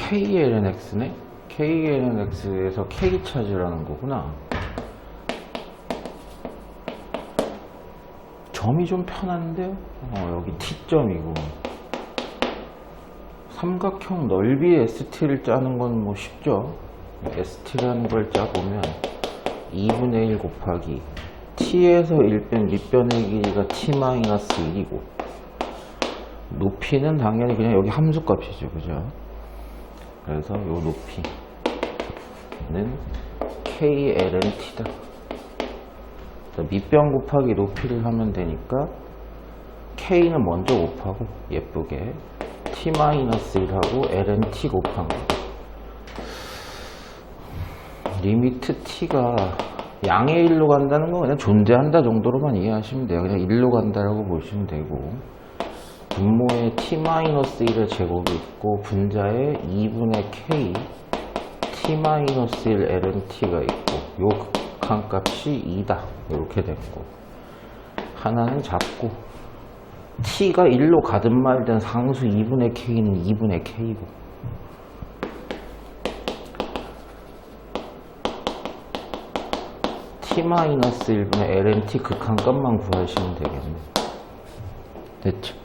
KLNX네? KLNX에서 K 찾으라는 거구나. 점이 좀 편한데요? 여기 T점이고. 삼각형 넓이의 ST를 짜는 건 뭐 쉽죠? ST라는 걸 짜보면 2분의 1 곱하기 T에서 1 뺀 밑변의 길이가 T-1이고 높이는 당연히 그냥 여기 함수값이죠. 그죠? 그래서 요 높이는 KLNT다. 밑변 곱하기 높이를 하면 되니까 K는 먼저 곱하고 예쁘게 T-1하고 LNT 곱한 거. 리미트 T가 양의 1로 간다는 건 그냥 존재한다 정도로만 이해하시면 돼요. 그냥 1로 간다라고 보시면 되고, 분모에 T-1의 제곱이 있고 분자에 2분의 K T-1 LNT가 있고 요 극한값이 2다 이렇게 됐고, 하나는 잡고 T가 1로 가든 말든 상수 2분의 K는 2분의 K고, T-1분의 LNT 극한값만 구하시면 되겠네. 됐죠?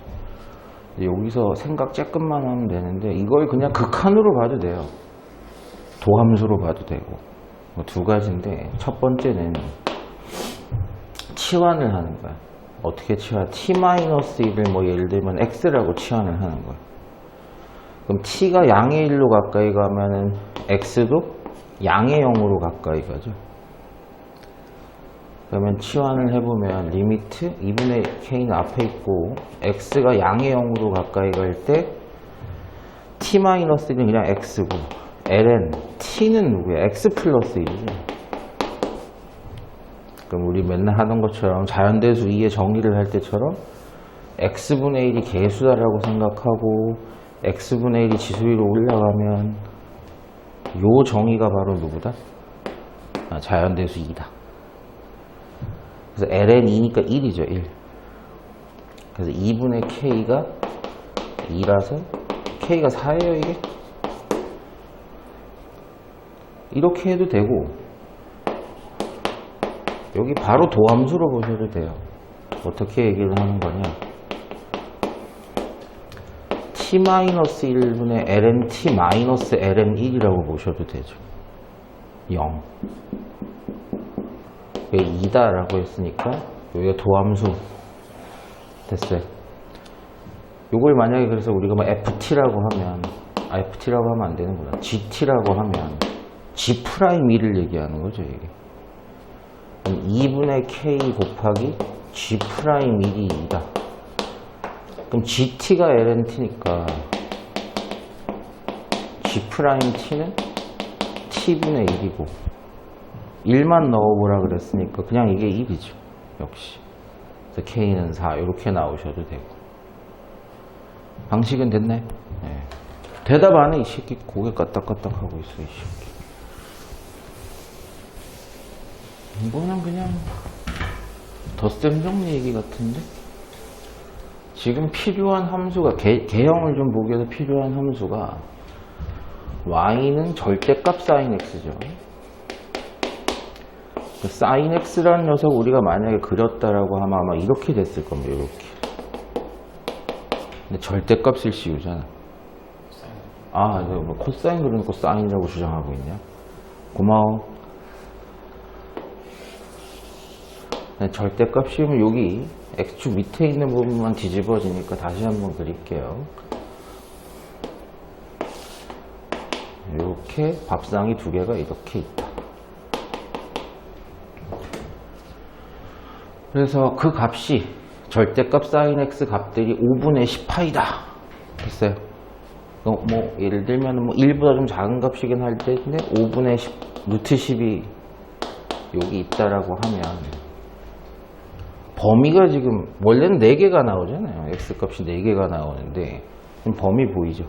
여기서 생각 쬐끔만 하면 되는데, 이걸 그냥 극한으로 봐도 돼요. 도함수로 봐도 되고. 뭐 두 가지인데, 첫 번째는 치환을 하는 거야. 어떻게 치환? T-1을 뭐 예를 들면 X라고 치환을 하는 거야. 그럼 T가 양의 1로 가까이 가면은 X도 양의 0으로 가까이 가죠. 그러면 치환을 해보면 리미트 2분의 K는 앞에 있고 X가 양의 0으로 가까이 갈 때 T-는 그냥 X고 ln T는 누구야? X 플러스 1이죠. 그럼 우리 맨날 하던 것처럼 자연대수 2의 정의를 할 때처럼 X분의 1이 개수다라고 생각하고 X분의 1이 지수 위로 올라가면 요 정의가 바로 누구다? 자연대수 2다. 그래서 ln2니까 1이죠. 1. 그래서 2분의 K가 2라서 K가 4예요. 이게 이렇게 해도 되고, 여기 바로 도함수로 보셔도 돼요. 어떻게 얘기를 하는 거냐, T-1분의 LNT 마이너스 LN1이라고 보셔도 되죠. 0. 왜 2다 라고 했으니까 여기가 도함수 됐어요. 요걸 만약에 그래서 우리가 뭐 FT라고 하면, FT라고 하면 안 되는구나. GT라고 하면 G'1을 얘기하는 거죠. 이게 2분의 K 곱하기 G'1이 2다. 그럼 GT가 LNT니까 G'T는 T분의 1이고 1만 넣어보라 그랬으니까 그냥 이게 1이죠. 역시. 그래서 K는 4 이렇게 나오셔도 되고. 방식은 됐네. 네. 대답 안 해. 이 새끼 고개 까딱까딱 하고 있어. 이 새끼. 이거는 그냥 덧셈 정리 얘기 같은데? 지금 필요한 함수가, 개형을 좀 보기 위해서 필요한 함수가 y는 절대값 sin x죠. 그 sin x라는 녀석 우리가 만약에 그렸다라고 하면 아마 이렇게 됐을 겁니다. 이렇게. 근데 절대값을 씌우잖아. 아, 내가 뭐 코사인 그려놓고 사인이라고 주장하고 있냐? 고마워. 절대값 씌우면 여기 x축 밑에 있는 부분만 뒤집어지니까 다시 한번 그릴게요. 이렇게 밥상이 두 개가 이렇게 있다. 그래서 그 값이 절대값 sin x 값들이 5분의 10파이다. 됐어요. 뭐 예를 들면 뭐 1보다 좀 작은 값이긴 할 텐데 5분의 10, 루트 10이 여기 있다라고 하면 범위가 지금 원래는 4개가 나오잖아요. x값이 4개가 나오는데 지금 범위 보이죠?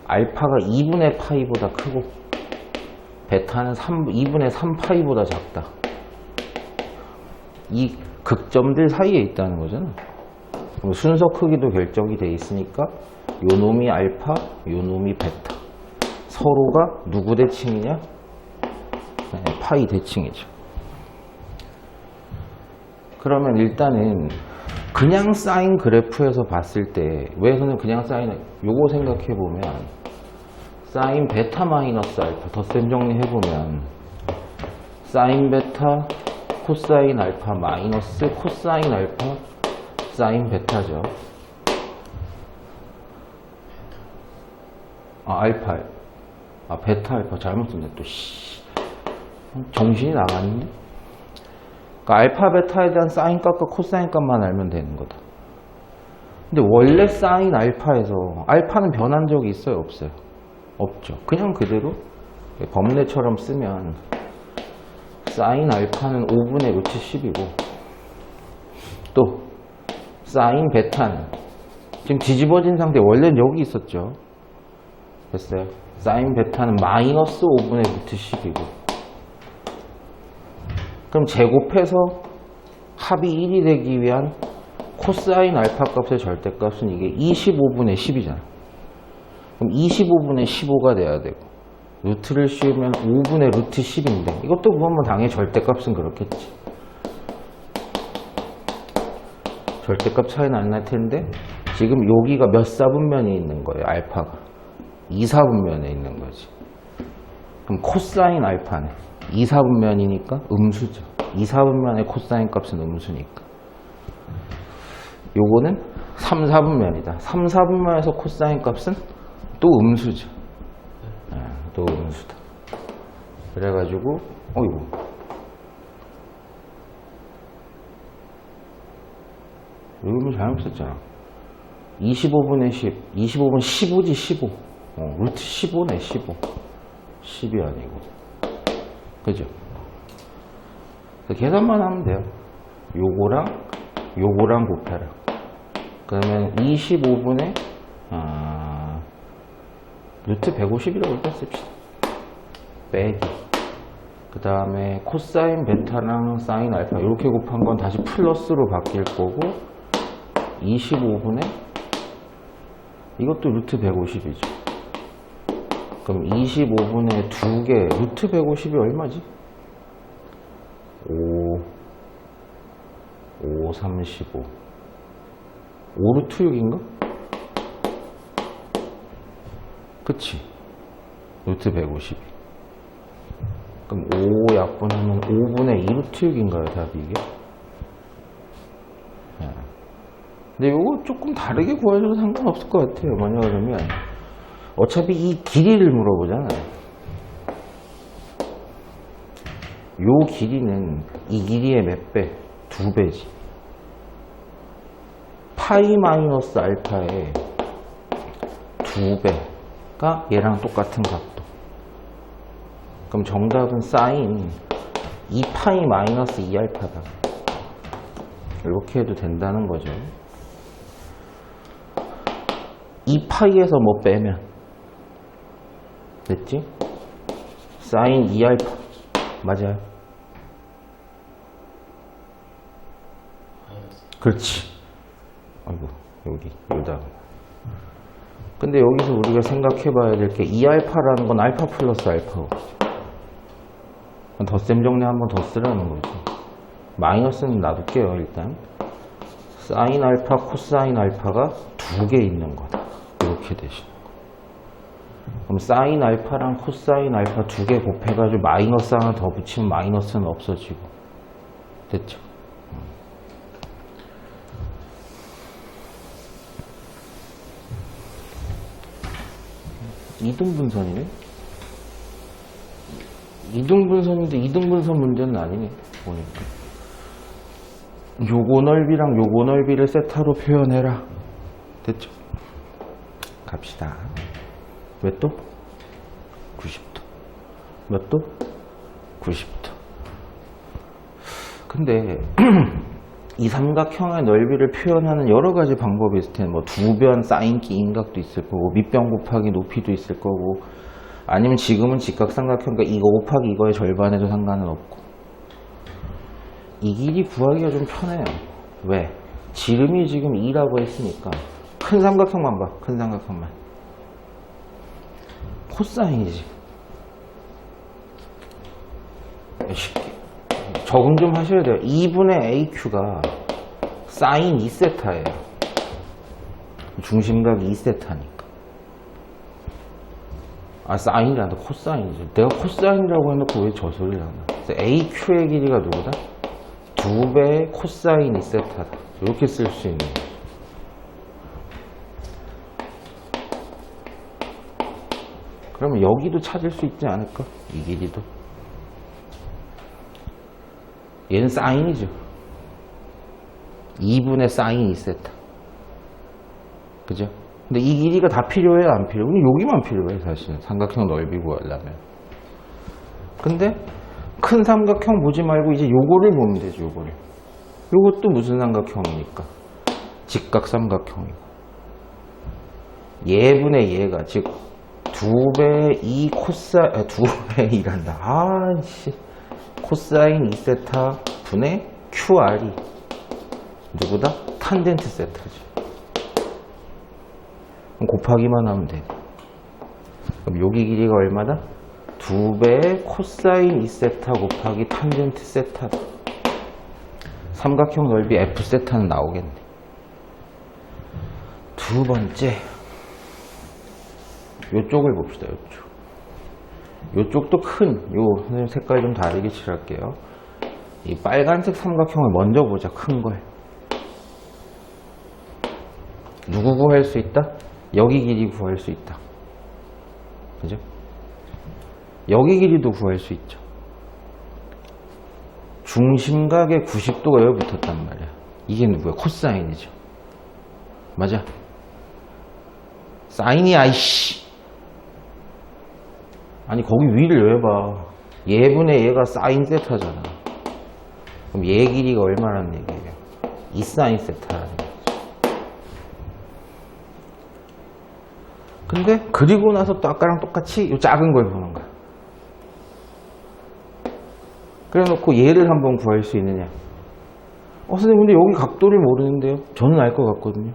알파가 2분의 파이보다 크고 베타는 2분의 3파이보다 작다. 이 극점들 사이에 있다는 거잖아. 순서 크기도 결정이 돼 있으니까 요 놈이 알파, 요 놈이 베타. 서로가 누구 대칭이냐? 네, 파이 대칭이죠. 그러면 일단은 그냥 사인 그래프에서 봤을 때 왜 선생님 그냥 사인을 요거 생각해 보면 사인 베타 마이너스 알파 덧셈 정리해 보면 사인 베타 코사인 알파 마이너스 코사인 알파 사인 베타죠. 알파 베타 알파 잘못 썼네 또 정신이 나갔는데. 그러니까 알파 베타에 대한 사인 값과 코사인 값만 알면 되는 거다. 근데 원래 사인 알파에서 알파는 변한 적이 있어요? 없어요? 없죠. 그냥 그대로 법례처럼 쓰면 사인 알파는 5분의 루트 10이고 또 사인 베타는 지금 뒤집어진 상태 원래는 여기 있었죠. 됐어요? 사인 베타는 마이너스 5분의 루트 10이고 그럼 제곱해서 합이 1이 되기 위한 코사인 알파 값의 절대값은 이게 25분의 10이잖아. 그럼 25분의 15가 돼야 되고 루트를 씌우면 5분의 루트 10인데 이것도 그러면 당연히 절대값은 그렇겠지. 절대값 차이는 안 날 텐데 지금 여기가 몇 사분면에 있는 거예요? 알파가 2사분면에 있는 거지. 그럼 코사인 알파는 2사분면이니까 음수죠. 2사분면의 코사인 값은 음수니까. 요거는 3사분면이다. 3사분면에서 코사인 값은 또 음수죠. 또 음수다. 그래가지고 어이구 여기 잘못 썼잖아. 25분의 10 25분 15지 15 루트 15네 15 10이 아니고 그죠? 계산만 하면 돼요. 요거랑 곱해라. 그러면 25분의 루트 150이라고 일단 씁시다. 빼기. 그 다음에 코사인 베타랑 사인 알파 이렇게 곱한 건 다시 플러스로 바뀔 거고 25분의 이것도 루트 150이죠. 그럼 25분의 2개 루트 150이 얼마지? 5 35 5루트 6인가? 그치? 루트 150이 그럼 5 약분하면 5분의 2루트 6인가요 답이 이게? 근데 이거 조금 다르게 구해줘도 상관없을 것 같아요. 뭐냐 그러면 어차피 이 길이를 물어보잖아요. 요 길이는 이 길이의 몇 배? 2배지. 파이 마이너스 알파의 2배가 얘랑 똑같은 각도. 그럼 정답은 사인 2파이 마이너스 2알파다. 이렇게 해도 된다는 거죠. 2파이에서 뭐 빼면 됐지? 사인 2알파 맞아요? 그렇지. 아이고 여기다. 근데 여기서 우리가 생각해 봐야 될 게 2알파라는 건 알파 플러스 알파고 덧셈 정리 한번 더 쓰라는 거죠. 마이너스는 놔둘게요. 일단 사인 알파 코사인 알파가 2개 있는 거다. 이렇게 되시는 거. 그럼 사인 알파랑 코사인 알파 2개 곱해가지고 마이너스 하나 더 붙이면 마이너스는 없어지고 됐죠? 이등분선이네? 이등분선인데 이등분선 문제는 아니네 보니까. 요거 넓이랑 요거 넓이를 세타로 표현해라. 됐죠? 갑시다. 몇 도? 90도. 몇 도? 90도. 근데 이 삼각형의 넓이를 표현하는 여러 가지 방법이 있을 텐데 뭐 두변 사인기 임각도 있을 거고 밑변 곱하기 높이도 있을 거고 아니면 지금은 직각삼각형이니까 이거 곱하기 이거의 절반에도 상관은 없고 이 길이 구하기가 좀 편해요. 왜? 지름이 지금 2라고 했으니까 큰 삼각형만 봐. 큰 삼각형만. 코사인이지. 적응 좀 하셔야 돼요. 2분의 AQ가 사인 2세타예요. 중심각이 2세타니까. 아, 사인이란다. 코사인이죠. 내가 코사인이라고 해놓고 왜 저 소리를 하나. 그래서 AQ의 길이가 누구다? 2배의 코사인 2세타다. 이렇게 쓸 수 있는 거죠. 그러면 여기도 찾을 수 있지 않을까? 이 길이도. 얘는 사인이죠. 2분의 사인 2세타. 그죠? 근데 이 길이가 다 필요해요? 안 필요해요? 여기만 필요해, 사실. 삼각형 넓이 구하려면. 근데 큰 삼각형 보지 말고 이제 요거를 보면 되죠, 요거를. 요것도 무슨 삼각형이니까? 직각 삼각형이고. 얘분의 얘가, 즉, 2배 2 코사인, 2배 2란다. 아이씨. 코사인 2세타 분의 QR이 누구다? 탄젠트 세타죠. 그럼 곱하기만 하면 돼. 그럼 여기 길이가 얼마다? 2배의 코사인 2세타 곱하기 탄젠트 세타다. 삼각형 넓이 F세타는 나오겠네. 두 번째, 요쪽을 봅시다. 요쪽. 요쪽도 큰, 선생님 색깔 좀 다르게 칠할게요. 이 빨간색 삼각형을 먼저 보자. 큰 걸. 누구 구할 수 있다? 여기 길이 구할 수 있다. 그죠? 여기 길이도 구할 수 있죠. 중심각의 90도가 여기 붙었단 말이야. 이게 누구야? 코사인이죠. 맞아? 사인이 아이씨. 아니 거기 위를 왜 봐? 얘분의 얘가 사인 세타잖아. 그럼 얘 길이가 얼마라는 얘기예요? 2 사인 세타라는 얘기죠. 근데 그리고 나서 또 아까랑 똑같이 이 작은 걸 보는 거야. 그래 놓고 얘를 한번 구할 수 있느냐? 선생님 근데 여기 각도를 모르는데요? 저는 알 것 같거든요.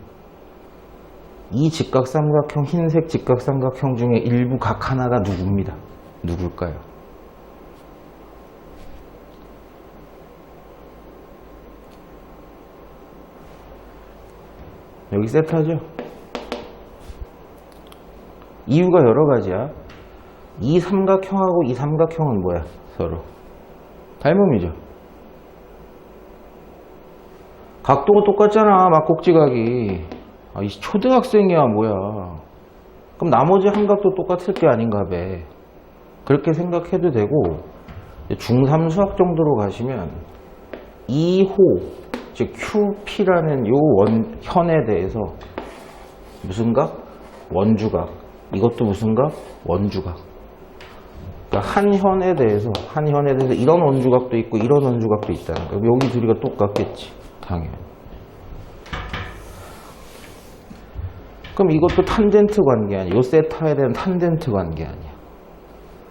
이 직각삼각형, 흰색 직각삼각형 중에 일부 각 하나가 누굽니다. 누굴까요? 여기 세타죠? 이유가 여러 가지야. 이 삼각형하고 이 삼각형은 뭐야? 서로 닮음이죠. 각도가 똑같잖아. 막꼭지각이. 이 초등학생이야 뭐야. 그럼 나머지 한각도 똑같을 게 아닌가 봐. 그렇게 생각해도 되고, 중3 수학 정도로 가시면 2호, 즉 QP라는 요 현에 대해서 무슨 각? 원주각. 이것도 무슨 각? 원주각. 그러니까 한 현에 대해서 이런 원주각도 있고 이런 원주각도 있다는 거야. 여기 둘이가 똑같겠지. 당연히. 그럼 이것도 탄젠트 관계 아니야. 요 세타에 대한 탄젠트 관계 아니야.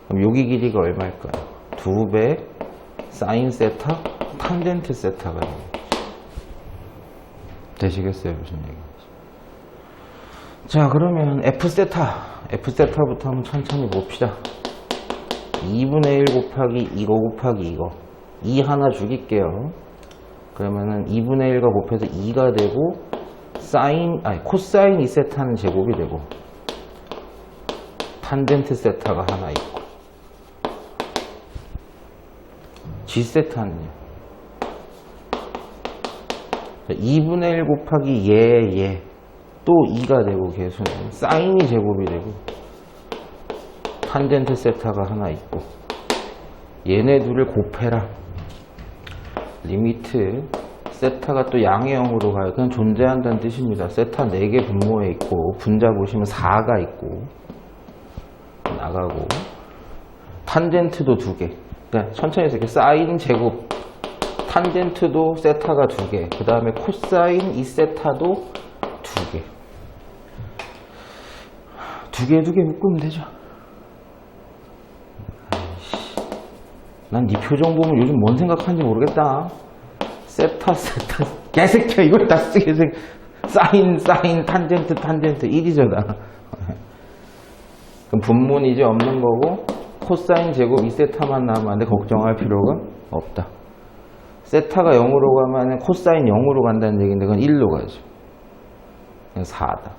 그럼 여기 길이가 얼마일까요? 2배 사인 세타 탄젠트 세타가 있는 거죠. 되시겠어요? 무슨 얘기인지. 자, 그러면 F세타부터 한번 천천히 봅시다. 2분의 1 곱하기 이거 곱하기 이거. 2 하나 죽일게요. 그러면은 2분의 1과 곱해서 2가 되고, 코사인 2세타는 제곱이 되고, 탄젠트 세타가 하나 있고, G세타는요. 2분의 1 곱하기 얘. 또 2가 되고, 계수는 사인이 제곱이 되고, 탄젠트 세타가 하나 있고, 얘네 둘을 곱해라. 리미트 세타가 또 양의 0으로 가요. 그냥 존재한다는 뜻입니다. 세타 4개 분모에 있고, 분자 보시면 4가 있고, 나가고, 탄젠트도 2개. 그러니까 천천히 해서 이렇게 사인 제곱, 탄젠트도 세타가 2개, 그 다음에 코사인 2세타도 2개. 2개 묶으면 되죠. 아이씨. 난 네 표정 보면 요즘 뭔 생각하는지 모르겠다. 세타, 개새끼야. 이걸 다 쓰게 사인, 탄젠트, 1이잖아. 그럼 분문이 이제 없는 거고 코사인 제곱 2세타만 나오면 걱정할 필요가 없다. 세타가 0으로 가면 코사인 0으로 간다는 얘기인데 그건 1로 가죠. 그냥 4다.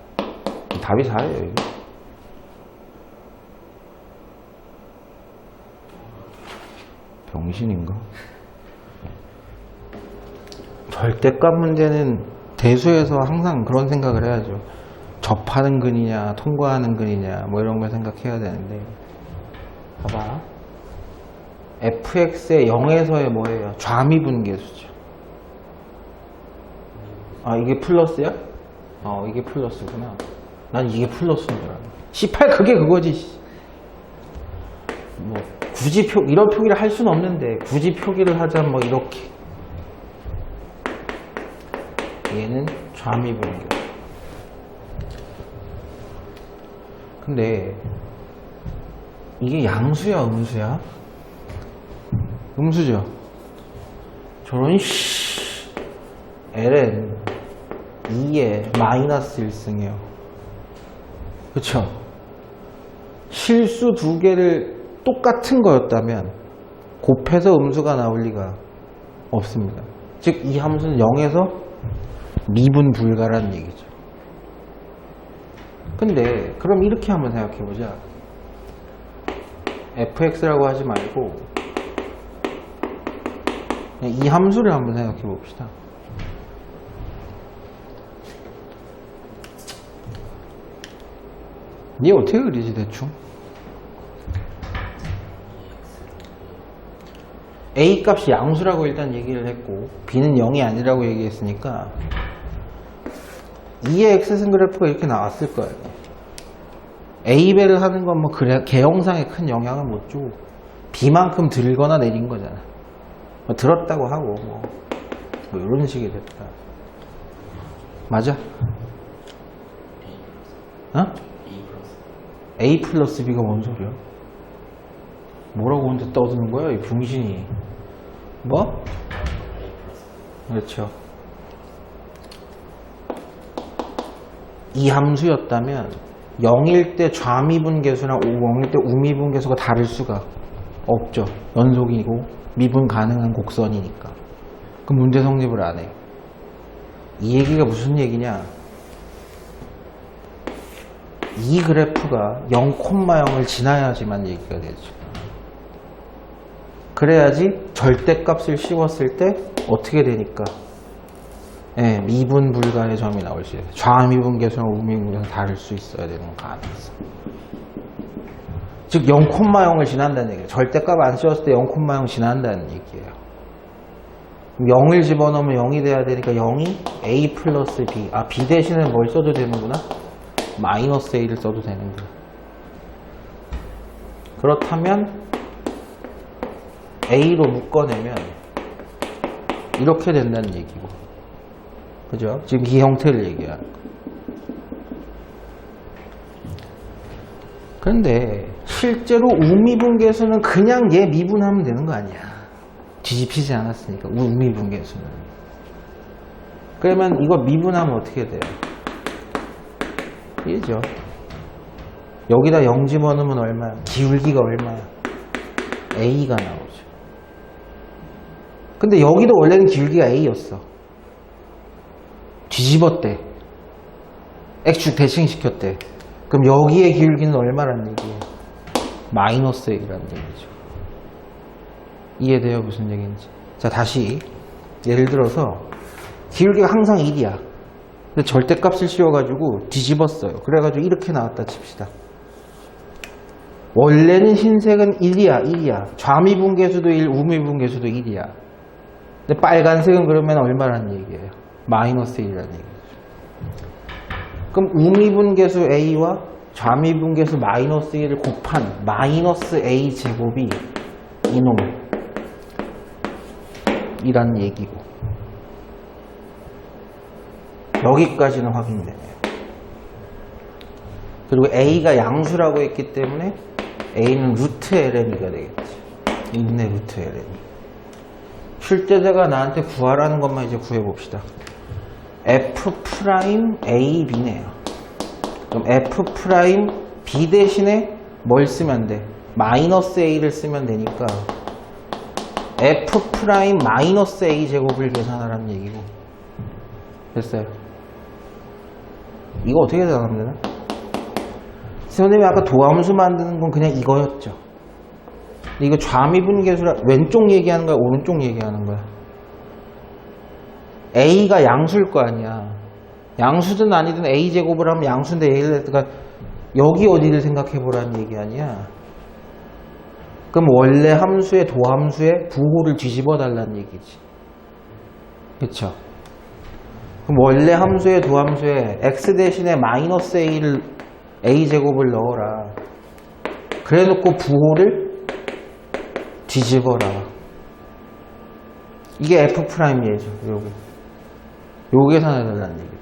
답이 4예요. 이게. 병신인가? 절대값 문제는 대수에서 항상 그런 생각을 해야죠. 접하는 근이냐 통과하는 근이냐 뭐 이런 걸 생각해야 되는데 봐봐. fx의 0에서의 뭐예요? 좌미분계수죠. 아 이게 플러스야? 이게 플러스구나. 난 이게 플러스인 줄 알아. 18 그게 그거지. 뭐 굳이 이런 표기를 할 수는 없는데 굳이 표기를 하자면 뭐 이렇게 얘는 좌미분계. 근데 이게 양수야 음수야? 음수죠. 저런 ln 2에 마이너스 1승이에요. 그쵸? 실수 두 개를 똑같은 거였다면 곱해서 음수가 나올 리가 없습니다. 즉 이 함수는 0에서 미분 불가라는 얘기죠. 근데 그럼 이렇게 한번 생각해보자. fx라고 하지 말고 그냥 이 함수를 한번 생각해봅시다. 얘 어떻게 그리지 대충? a 값이 양수라고 일단 얘기를 했고 b는 0이 아니라고 얘기했으니까 2의 x승 그래프가 이렇게 나왔을 거예요. a배를 하는 건 뭐 개형상에 큰 영향을 못 주고 b만큼 들거나 내린 거잖아. 뭐 들었다고 하고 뭐 이런 식이 됐다. 맞아? 어? a 플러스 b가 뭔 소리야? 뭐라고 혼자 떠드는 거야 이 병신이. 뭐? 그렇죠. 이 함수였다면 0일 때 좌미분계수랑 0일 때 우미분계수가 다를 수가 없죠. 연속이고 미분 가능한 곡선이니까. 그럼 문제 성립을 안 해. 이 얘기가 무슨 얘기냐? 이 그래프가 0,0을 지나야지만 얘기가 되죠. 그래야지 절대값을 씌웠을 때 어떻게 되니까 네, 미분 불가의 점이 나올 수 있어요. 좌미분계수랑 우미분계수는 다를 수 있어야 되는 가능성. 즉 0,0을 지난다는 얘기예요. 절대값 안 씌웠을 때 0,0 지난다는 얘기예요. 0을 집어넣으면 0이 돼야 되니까 0이 a 플러스 b. b 대신에 뭘 써도 되는구나? 마이너스 a를 써도 되는구나. 그렇다면 a로 묶어내면 이렇게 된다는 얘기고. 그죠? 지금 이 형태를 얘기하는 거. 그런데 실제로 우미분계수는 그냥 얘 미분하면 되는 거 아니야. 뒤집히지 않았으니까 우미분계수는. 그러면 이거 미분하면 어떻게 돼요? 얘죠. 여기다 0 집어넣으면 얼마야? 기울기가 얼마야? a가 나오죠. 근데 여기도 원래는 기울기가 a였어. 뒤집었대. x축 대칭시켰대. 그럼 여기의 기울기는 얼마란 얘기예요? 마이너스 a라는 얘기죠. 이해돼요? 무슨 얘기인지. 자, 다시 예를 들어서 기울기가 항상 1이야. 근데 절대값을 씌워가지고 뒤집었어요. 그래가지고 이렇게 나왔다 칩시다. 원래는 흰색은 1이야. 좌미분계수도 1, 우미분계수도 1이야. 근데 빨간색은 그러면 얼마라는 얘기예요? 마이너스 1이라는 얘기죠. 그럼 우미분계수 a와 좌미분계수 마이너스 1을 곱한 마이너스 a 제곱이 이놈이라는 얘기고. 여기까지는 확인되네요. 그리고 a가 양수라고 했기 때문에 a는 루트 ln이가 되겠지. 있네 루트 ln. 출제자가 나한테 구하라는 것만 이제 구해봅시다. f'(a, b네요. 그럼 f'(b) 대신에 뭘 쓰면 돼? 마이너스 a를 쓰면 되니까 f 프라임 마이너스 a 제곱을 계산하라는 얘기고. 됐어요. 이거 어떻게 계산하면 되나? 선생님이 아까 도함수 만드는 건 그냥 이거였죠. 근데 이거 좌미분계수라 왼쪽 얘기하는 거야, 오른쪽 얘기하는 거야? a가 양수일 거 아니야. 양수든 아니든 a 제곱을 하면 양수인데 a를 했다가 여기 어디를 생각해 보라는 얘기 아니야. 그럼 원래 함수의 도함수의 부호를 뒤집어 달라는 얘기지. 그쵸? 그럼 원래 함수의 도함수에 x 대신에 마이너스 a를 a 제곱을 넣어라. 그래 놓고 부호를 뒤집어라. 이게 f 프라임이죠. 요거 계산해 달라는 얘기다.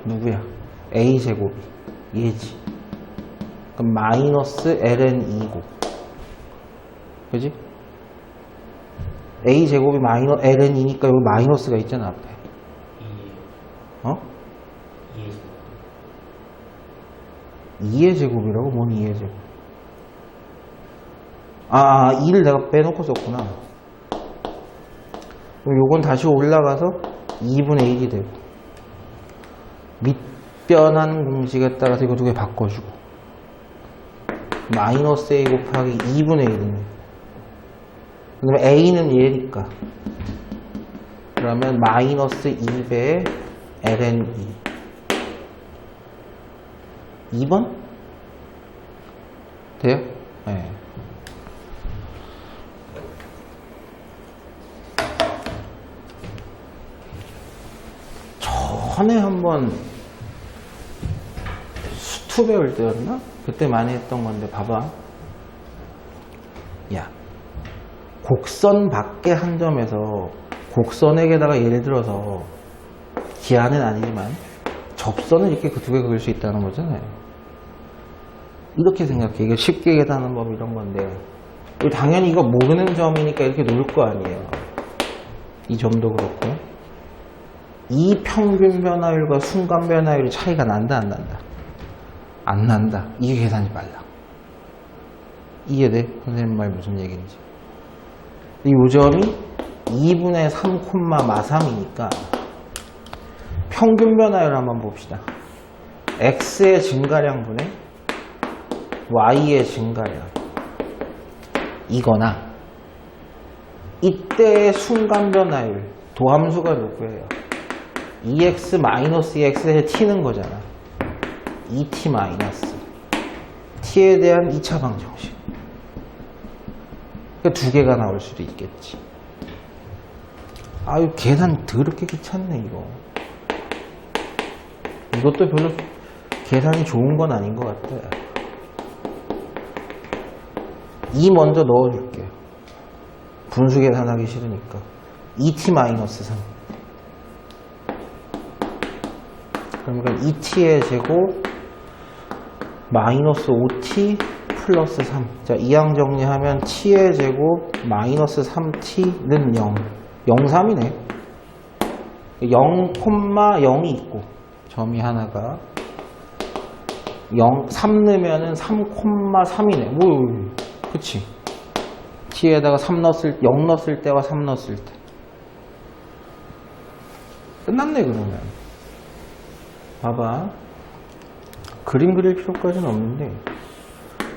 누구야? a 제곱이 얘지. 그럼 마이너스 ln 2고, 그지? a 제곱이 마이너스 ln 2니까 여기 마이너스가 있잖아 앞에. 어? 2의 제곱이라고? 뭔 2의 제곱? 2를 내가 빼놓고 썼구나. 그럼 요건 다시 올라가서 2분의 1이 되고, 밑변한 공식에 따라서 이거 두 개 바꿔주고, 마이너스 a 곱하기 2분의 1이네. 그 다음에 a는 얘니까, 그러면 마이너스 2배의 ln 2. 2번? 돼요? 네. 전에 한번 수투 배울 때였나? 그때 많이 했던 건데 봐봐. 야, 곡선 밖의 한 점에서 곡선에게다가 예를 들어서 기하는 아니지만 접선을 이렇게 그 두 개 그릴 수 있다는 거잖아요. 이렇게 생각해. 이게 쉽게 계산하는 법 이런 건데, 당연히 이거 모르는 점이니까 이렇게 놓을 거 아니에요. 이 점도 그렇고. 이 평균 변화율과 순간 변화율이 차이가 난다, 안 난다? 안 난다. 이게 계산이 빨라. 이해돼? 선생님 말 무슨 얘기인지. 이 점이 2분의 3, 마삼이니까 평균 변화율 한번 봅시다. x의 증가량분의 y의 증가량. 이거나 이때의 순간 변화율, 도함수가 누구예요? 2x 마이너스 2x에 t는 거잖아. 2t 마이너스 t에 대한 2차 방정식. 그러니까 두 개가 나올 수도 있겠지. 아유, 계산 더럽게 귀찮네 이거. 이것도 별로 계산이 좋은 건 아닌 것 같아. 2 먼저 넣어줄게요. 분수 계산하기 싫으니까. 2t 마이너스 3. 그러니까 2t의 제곱 마이너스 5t 플러스 3. 자, 이항 정리하면 t의 제곱 마이너스 3t는 0. 0,3이네. 0,0이 있고 점이 하나가 3 넣으면은 3,3이네. 뭐, 그치? t에다가 0 넣었을 때와 3 넣었을 때. 끝났네, 그러면. 봐봐. 그림 그릴 필요까지는 없는데.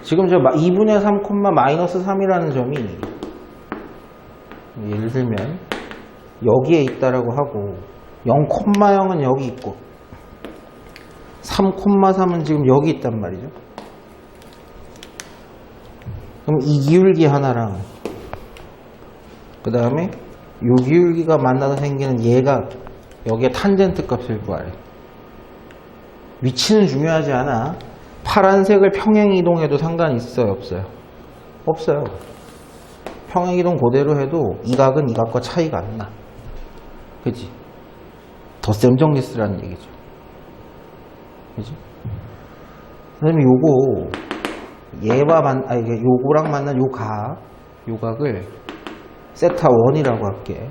지금 저 2분의 3, 마이너스 3이라는 점이 예를 들면 여기에 있다라고 하고 0,0은 여기 있고 3,3은 지금 여기 있단 말이죠. 그럼 이 기울기 하나랑 그 다음에 이 기울기가 만나서 생기는 얘가 여기에 탄젠트 값을 구하래. 위치는 중요하지 않아. 파란색을 평행이동해도 상관이 있어요, 없어요? 없어요. 평행이동 그대로 해도 이 각은 이 각과 차이가 안 나. 그치? 덧셈 정리쓰라는 얘기죠. 그치? 그다음에 요거 요거랑 만난 요 각을 세타 1이라고 할게.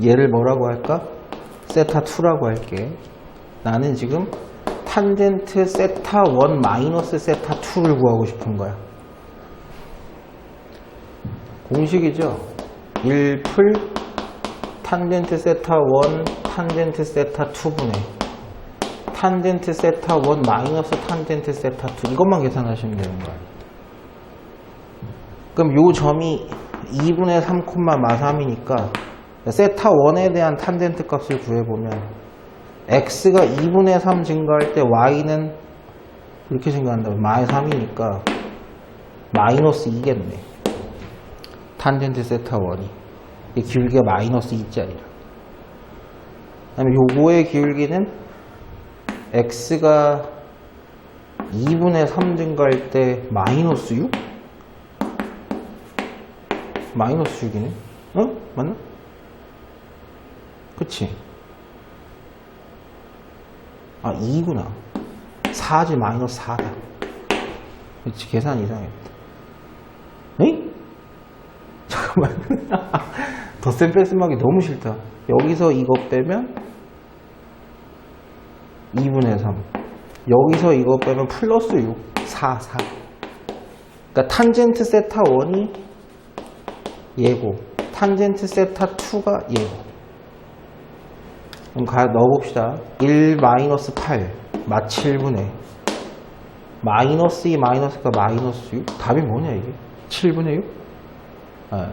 얘를 뭐라고 할까? 세타 2라고 할게. 나는 지금 탄젠트 세타 1 마이너스 세타 2를 구하고 싶은 거야. 공식이죠. 1풀 탄젠트 세타 1 탄젠트 세타 2분의 탄젠트 세타 1 마이너스 탄젠트 세타 2 이것만 계산하시면 되는 거예요. 그럼 요 점이 2분의 3, 마3이니까 세타 1에 대한 탄젠트 값을 구해보면 x가 2분의 3 증가할 때 y는 이렇게 증가한다면 마이너스 3이니까 마이너스 2겠네. 탄젠트 세타 1이 이 기울기가 마이너스 2짜리라. 그 다음에 요거의 기울기는 x가 2분의 3 증가할 때 마이너스 6? 마이너스 6이네? 어? 맞나? 그치? 아 2구나. 4지 마이너스 4다. 그치 계산 이상했다. 에이? 잠깐만. 덧셈 뺄셈하기 너무 싫다. 여기서 이거 빼면 2분의 3. 여기서 이거 빼면 플러스 6. 4. 그러니까 탄젠트 세타 1이 얘고 탄젠트 세타 2가 얘고. 그럼 넣어봅시다. 1 마이너스 8 마 7분의 마이너스 2 마이너스가 마이너스 6. 답이 뭐냐 이게? 7분의 6? 아.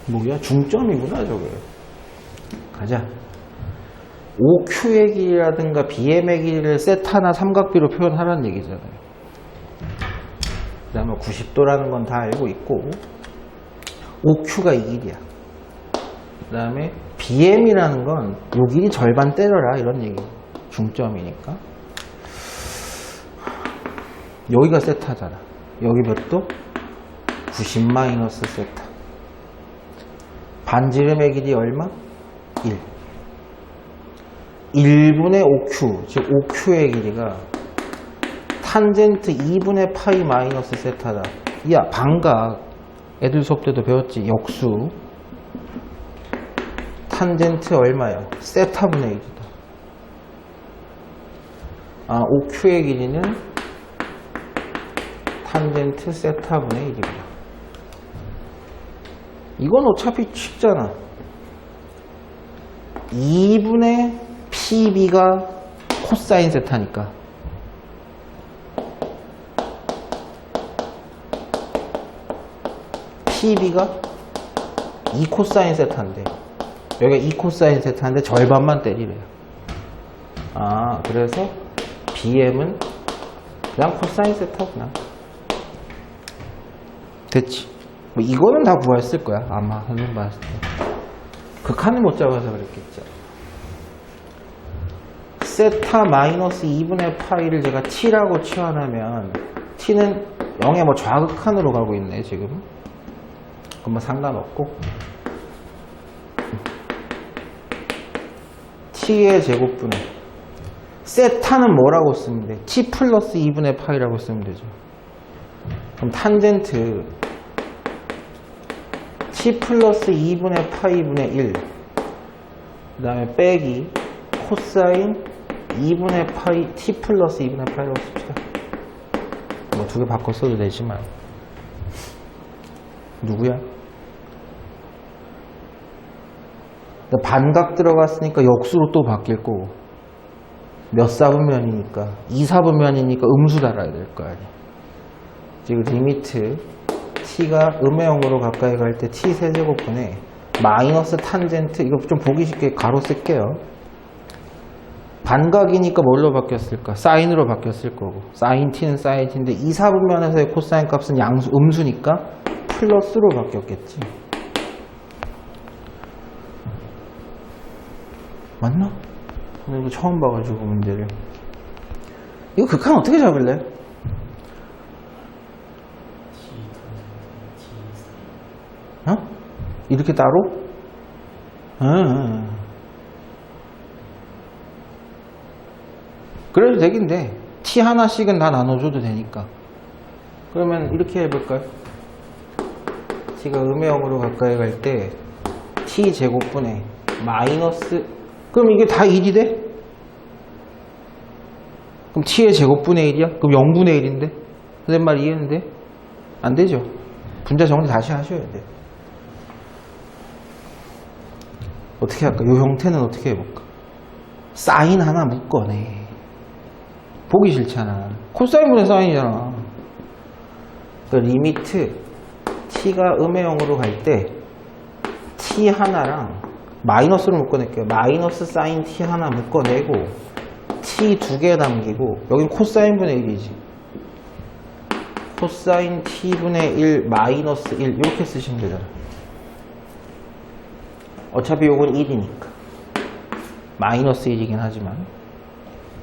뭐야? 중점이구나 저거. 가자. OQ의 길이라든가 BM의 길이를 세타나 삼각비로 표현하라는 얘기잖아요. 그 다음에 90도라는 건 다 알고 있고 OQ가 이 길이야. 그 다음에 BM이라는 건 요 길이 절반 때려라 이런 얘기. 중점이니까. 여기가 세타잖아. 여기 몇 도? 90 마이너스 세타. 반지름의 길이 얼마? 1. 1분의 OQ, 즉 OQ의 길이가 탄젠트 2분의 파이 마이너스 세타다. 야, 반각. 애들 수업 때도 배웠지. 역수. 탄젠트 얼마야? 세타분의 1이다. 아, OQ의 길이는 탄젠트 세타분의 1이다. 이건 어차피 쉽잖아. 2분의 PB가 코사인 세타니까. PB가 2 코사인 세타인데 여기가 2 코사인 세타인데 절반만 때리래요. 아, 그래서 BM은 그냥 코사인 세타구나. 됐지? 뭐 이거는 다 구했을 거야. 아마 한번 봤을 때. 극한을 못 잡아서 그랬겠죠. 세타 마이너스 2분의 파이를 제가 t라고 치환하면 t는 0의 뭐 좌극한으로 가고 있네 지금. 그건 뭐 상관없고 t의 제곱분의 세타는 뭐라고 쓰면 돼? t 플러스 2분의 파이라고 쓰면 되죠. 그럼 탄젠트 t 플러스 2분의 파이분의 1 그 다음에 빼기 코사인 2분의 파이 t 플러스 2분의 파이라고 씁시다. 뭐 두 개 바꿔 써도 되지만 누구야? 반각 들어갔으니까 역수로 또 바뀔 거고 몇 사분면이니까 2사분면이니까 음수 달아야 될 거 아니야. 지금 리미트 t가 음의 0으로 가까이 갈 때 t 세제곱분에 마이너스 탄젠트 이거 좀 보기 쉽게 가로 쓸게요. 반각이니까 뭘로 바뀌었을까? 사인으로 바뀌었을 거고 사인 t는 사인 t인데 2사분면에서의 코사인 값은 양수 음수니까 플러스로 바뀌었겠지. 맞나? 이거 처음 봐가지고 문제를. 이거 극한 어떻게 잡을래? 어? 이렇게 따로? 그래도 되긴 돼. t 하나씩은 다 나눠줘도 되니까. 그러면 이렇게 해볼까요? t가 음의 0으로 가까이 갈 때 t 제곱분의 마이너스, 그럼 이게 다 1이 돼? 그럼 t의 제곱분의 1이야? 그럼 0분의 1인데? 그 말 이해했는데? 안 되죠. 분자 정리 다시 하셔야 돼. 어떻게 할까? 이 형태는 어떻게 해볼까? 사인 하나 묶어내. 보기 싫잖아. 코사인분의 사인이잖아. 그러니까 리미트 t가 음의 0으로 갈 때 t 하나랑 마이너스를 묶어낼게요. 마이너스 사인 t 하나 묶어내고 t 두 개 남기고 여긴 코사인분의 1이지. 코사인 t분의 1 마이너스 1 이렇게 쓰시면 되잖아. 어차피 요건 1이니까 마이너스 1이긴 하지만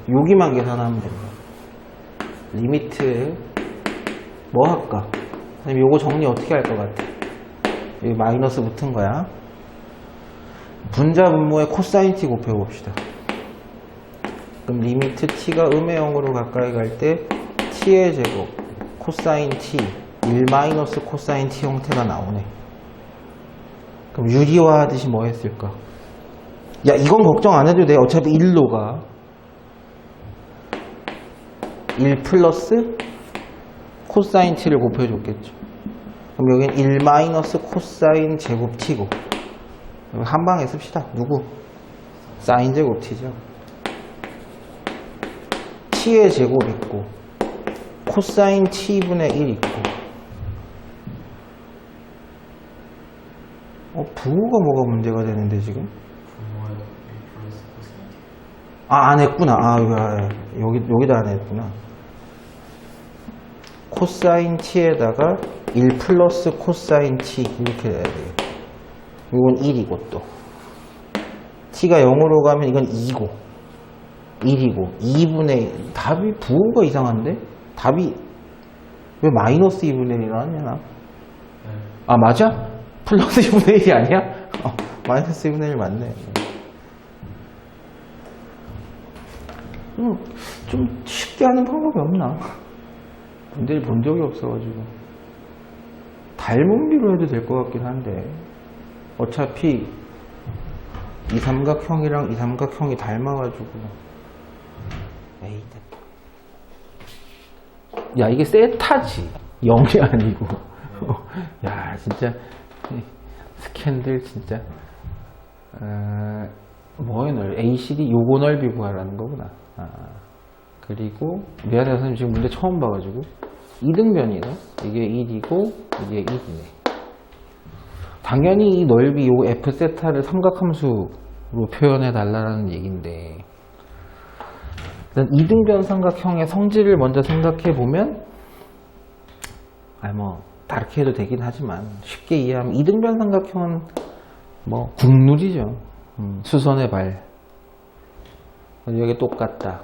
여기만 계산하면 됩니다. 리미트 뭐 할까? 선생님 요거 정리 어떻게 할 것 같아? 여기 마이너스 붙은 거야. 분자 분모에 코사인 t 곱해봅시다. 그럼 리미트 t가 음의 0으로 가까이 갈 때 t의 제곱 코사인 t 1 마이너스 코사인 t 형태가 나오네. 그럼 유리화 하듯이 뭐 했을까? 야 이건 걱정 안 해도 돼. 어차피 1로 가. 1 플러스 코사인 t를 곱해줬겠죠. 그럼 여긴 1 마이너스 코사인 제곱 t고 한 방에 씁시다. 누구? 사인 제곱 t죠. t의 제곱 있고 코사인 t분의 1 있고 부호가 뭐가 문제가 되는데 지금? 안 했구나. 여기다 안 했구나. 코사인 t에다가 1 플러스 코사인 t 이렇게 돼야 되겠다. 이건 1이고 또 t가 0으로 가면 이건 2고 1이고 2분의 답이 부호가 이상한데? 답이 왜 마이너스 2분의 1이 나왔냐? 아 맞아? 플러스 2분의 1이 아니야? 마이너스 2분의 1 맞네. 좀 쉽게 하는 방법이 없나? 문제를 본 적이 없어가지고 닮은비로 해도 될 것 같긴 한데 어차피 이 삼각형이랑 이 삼각형이 닮아가지고 에이 야 이게 세타지 0이 아니고 야 진짜 스캔들 진짜 뭐의 넓이 ACD 요거 넓이 구하라는 거구나. 그리고 미안해요 선생님 지금 문제 처음 봐가지고 이등변이네. 이게 1이고 이게 1이네. 당연히 이 넓이 요 F세타를 삼각함수로 표현해 달라는 얘기인데 일단 이등변 삼각형의 성질을 먼저 생각해 보면 뭐 다르게 해도 되긴 하지만 쉽게 이해하면 이등변 삼각형은 뭐 국룰이죠. 수선의 발 여기 똑같다.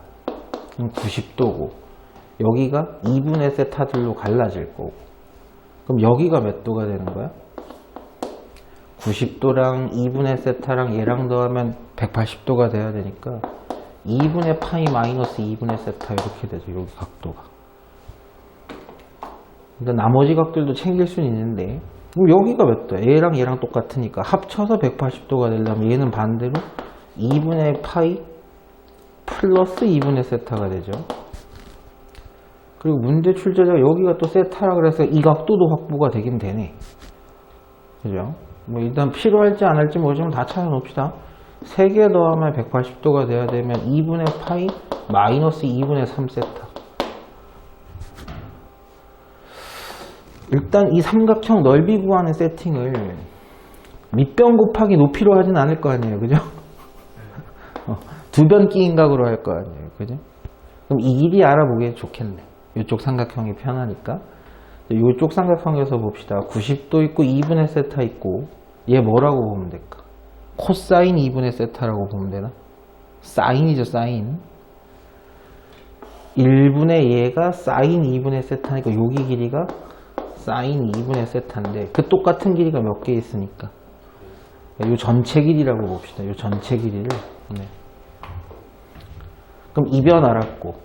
90도고 여기가 2분의 세타들로 갈라질 거고 그럼 여기가 몇 도가 되는 거야? 90도랑 2분의 세타랑 얘랑 더하면 180도가 돼야 되니까 2분의 파이 마이너스 2분의 세타 이렇게 되죠. 여기 각도가. 그러니까 나머지 각들도 챙길 수는 있는데 그럼 여기가 몇 도야? 얘랑 얘랑 똑같으니까 합쳐서 180도가 되려면 얘는 반대로 2분의 파이 플러스 2분의 세타가 되죠. 그리고 문제 출제자가 여기가 또 세타라 그래서 이 각도도 확보가 되긴 되네. 그죠? 뭐 일단 필요할지 안 할지 모르지만 다 찾아놓읍시다. 3개 더하면 180도가 돼야 되면 2분의 파이 마이너스 2분의 3세타. 일단 이 삼각형 넓이 구하는 세팅을 밑변 곱하기 높이로 하진 않을 거 아니에요. 그죠? 두 변 끼인각으로 할 거 아니에요. 그죠? 그럼 이 길이 알아보기에 좋겠네. 이쪽 삼각형이 편하니까. 이쪽 삼각형에서 봅시다. 90도 있고 2분의 세타 있고 얘 뭐라고 보면 될까? 코사인 2분의 세타라고 보면 되나? 사인이죠. 사인. 1분의 얘가 사인 2분의 세타니까 여기 길이가 사인 2분의 세타인데 그 똑같은 길이가 몇 개 있으니까 이 전체 길이라고 봅시다. 이 전체 길이를. 네. 그럼 이 변 알았고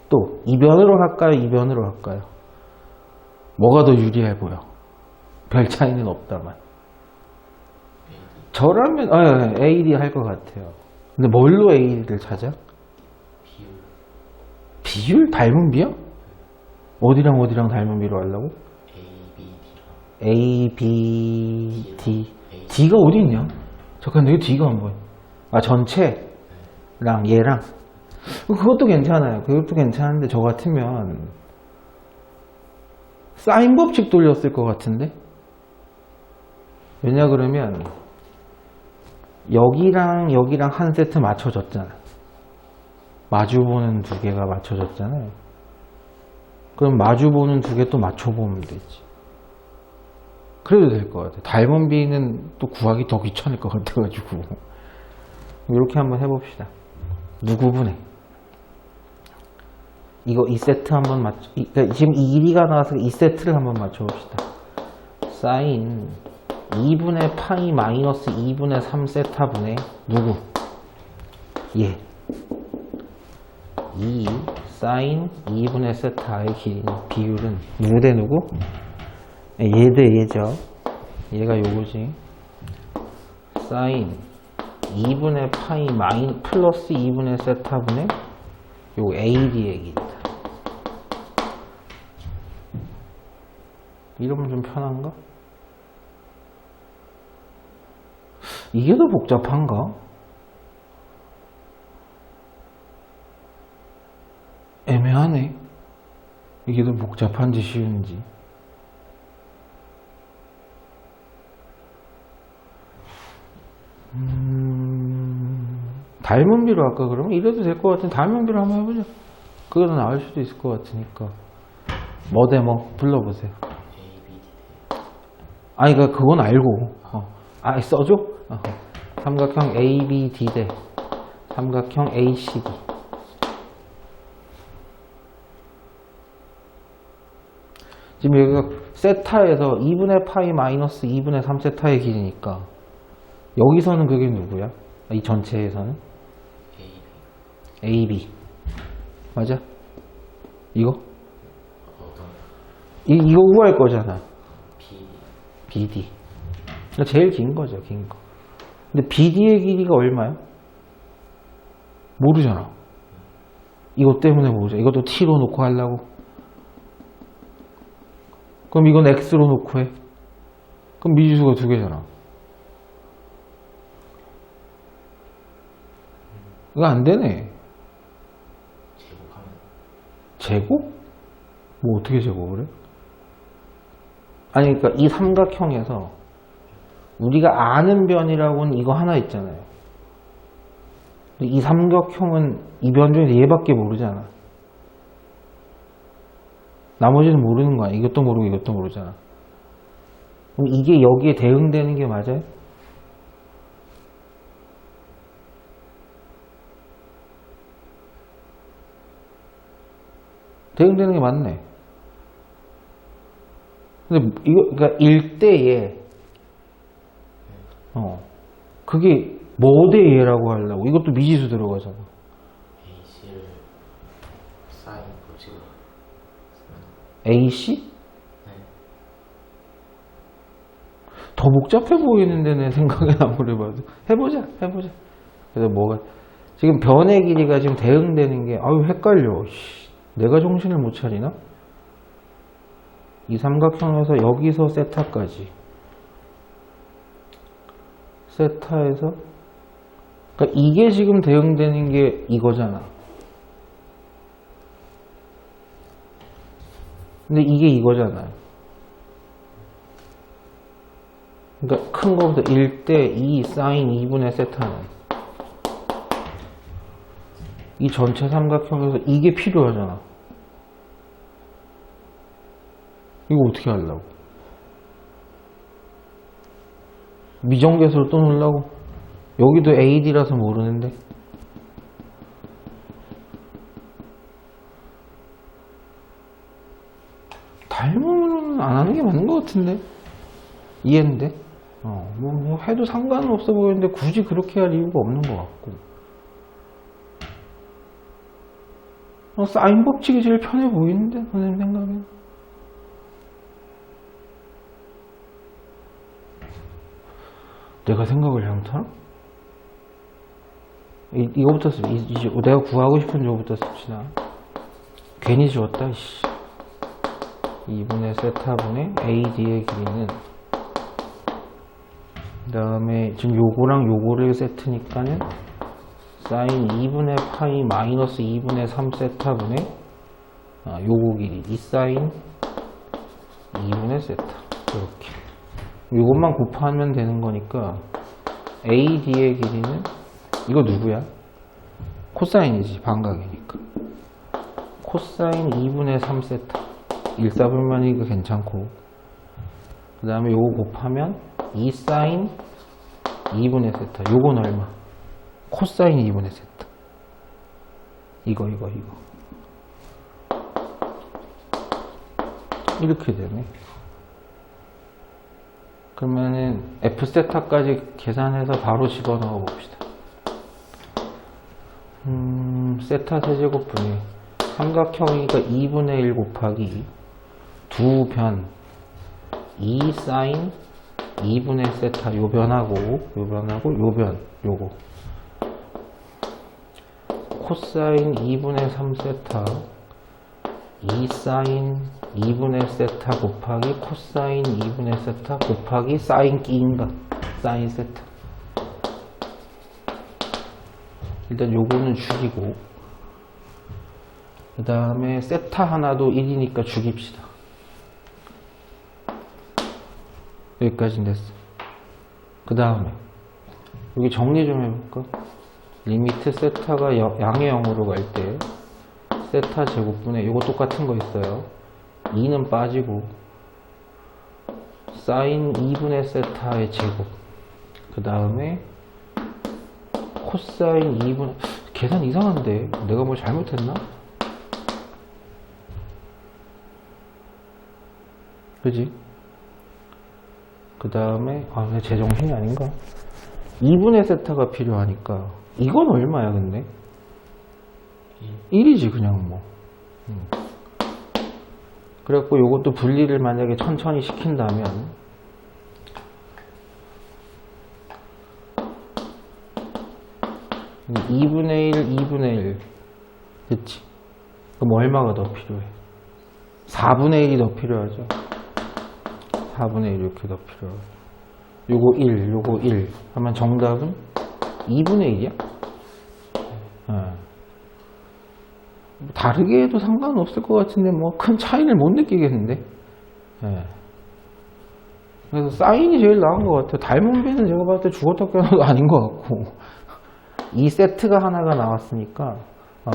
또 이변으로 할까요? 이변으로 할까요? 뭐가 더 유리해 보여? 별 차이는 없다만. 저라면 AD 할 것 같아요. 근데 뭘로 AD를 찾아? 비율? 닮은 비요? 어디랑 어디랑 닮은 비로 하려고? A, B, D. D가 어디 있냐? 잠깐, 여기 D가 안 보여. 아, 전체랑 얘랑. 그것도 괜찮아요. 그것도 괜찮은데, 저 같으면 사인 법칙 돌렸을 것 같은데? 왜냐 그러면 여기랑 여기랑 한 세트 맞춰졌잖아. 마주보는 두 개가 맞춰졌잖아요. 그럼 마주보는 두 개 또 맞춰보면 되지. 그래도 될 것 같아. 닮은 비는 또 구하기 더 귀찮을 것 같아가지고. 이렇게 한번 해봅시다. 누구분해? 이거 2세트 한번 맞춰. 그러니까 지금 이 길이가 나와서 2세트를 한번 맞춰봅시다. 사인 2분의 파이 마이너스 2분의 3세타분의 누구? 얘. 2 사인 2분의 세타의 길이는 비율은 누구 대 누구? 얘 대 얘죠. 얘가 요거지. 사인 2분의 파이 마이 플러스 2분의 세타분의 요 AD의 길이다. 이러면 좀 편한가? 이게 더 복잡한가? 애매하네. 이게 더 복잡한지 쉬운지. 닮은 비로 할까 그러면? 이래도 될 것 같은데 닮은 비로 한번 해보자. 그게 더 나을 수도 있을 것 같으니까. 뭐 대 뭐 불러보세요. 아니 그건 알고. 써줘? 삼각형 ABD 대 삼각형 ACD. 지금 여기가 세타에서 2분의 파이 마이너스 2분의 3세타의 길이니까 여기서는 그게 누구야? 이 전체에서는? AB. 맞아? 이거? 이거 구할 거잖아. BD. 제일 긴 거죠, 긴 거. 근데 BD의 길이가 얼마야? 모르잖아. 이것 때문에 모르잖아. 이것도 T로 놓고 하려고. 그럼 이건 X로 놓고 해. 그럼 미지수가 두 개잖아. 이거 안 되네. 제곱? 뭐 어떻게 제곱을 해? 아니 그러니까 이 삼각형에서 우리가 아는 변이라고는 이거 하나 있잖아요. 이 삼각형은 이 변 중에서 얘밖에 모르잖아. 나머지는 모르는 거야. 이것도 모르고 이것도 모르잖아. 그럼 이게 여기에 대응되는 게 맞아요? 대응되는 게 맞네. 근데 이거 그러니까 1대에 그게 뭐 대 얘라고 하려고. 이것도 미지수 들어가잖아. AC를 사인 보시고 AC? 네. 더 복잡해 보이는데 내 생각에 아무리 봐도. 해보자. 그래서 뭐가 지금 변의 길이가 지금 대응되는 게 헷갈려. 내가 정신을 못 차리나? 이 삼각형에서 여기서 세타까지. 세타에서 그러니까 이게 지금 대응되는 게 이거잖아. 근데 이게 이거잖아요. 그러니까 큰 거부터 1대 2 사인 2분의 세타는 이 전체 삼각형에서 이게 필요하잖아. 이거 어떻게 하려고? 미정계수로 또 놓으려고? 여기도 AD라서 모르는데. 닮으면 안 하는 게 맞는 것 같은데. 이해인데? 뭐 해도 상관은 없어 보이는데 굳이 그렇게 할 이유가 없는 것 같고. 사인 법칙이 제일 편해 보이는데, 선생님 생각에는. 내가 생각을 잘못하나? 이거부터 내가 구하고 싶은 이거부터 씁시다. 괜히 지웠다, 씨. 2분의 세타분의 AD의 길이는, 그 다음에 지금 요거랑 요거를 세트니까는 사인 2분의 파이 마이너스 2분의 3 세타분의 요거 길이 2 사인 2분의 세타. 이렇게 요것만 곱하면 되는 거니까 AD의 길이는 이거 누구야? 코사인이지, 반각이니까. 코사인 2분의 3 세타. 1사분면이니까 괜찮고, 그 다음에 요거 곱하면 2 사인 2분의 세타. 요건 얼마? 코사인 2분의 세타. 이거 이렇게 되네. 그러면은 F 세타까지 계산해서 바로 집어넣어 봅시다. 세타 세제곱분의 삼각형이니까 2분의 1 곱하기 두 변 2 사인 2분의 세타 요 변하고 요 변 요거 코사인 2분의 3 세타 2 사인 2분의 세타 곱하기 코사인 2분의 세타 곱하기 사인 끼인가 사인 세타. 일단 요거는 죽이고, 그 다음에 세타 하나도 1이니까 죽입시다. 여기까지 됐어. 그 다음에 여기 정리 좀 해볼까? 리미트 세타가 양의 0으로 갈 때 세타 제곱분의 요거 똑같은 거 있어요. 2는 빠지고 사인 2분의 세타의 제곱, 그 다음에 코사인 2분, 계산 이상한데 내가 뭘 잘못했나? 그지? 그 다음에 제정신이 아닌가? 2분의 세타가 필요하니까 이건 얼마야 근데? 1이지 그냥 뭐. 그래갖고 요것도 분리를 만약에 천천히 시킨다면 이 2분의 1, 2분의 1 그치? 그럼 얼마가 더 필요해? 4분의 1이 더 필요하죠. 4분의 1 이렇게 더 필요하고, 요거 1, 요거 1 하면 정답은 2분의 1이야? 다르게 해도 상관없을 것 같은데 뭐 큰 차이를 못 느끼겠는데. 그래서 사인이 제일 나은 것 같아요. 닮은 배는 제가 봤을 때 죽었다 깨어나도 아닌 것 같고, 이 세트가 하나가 나왔으니까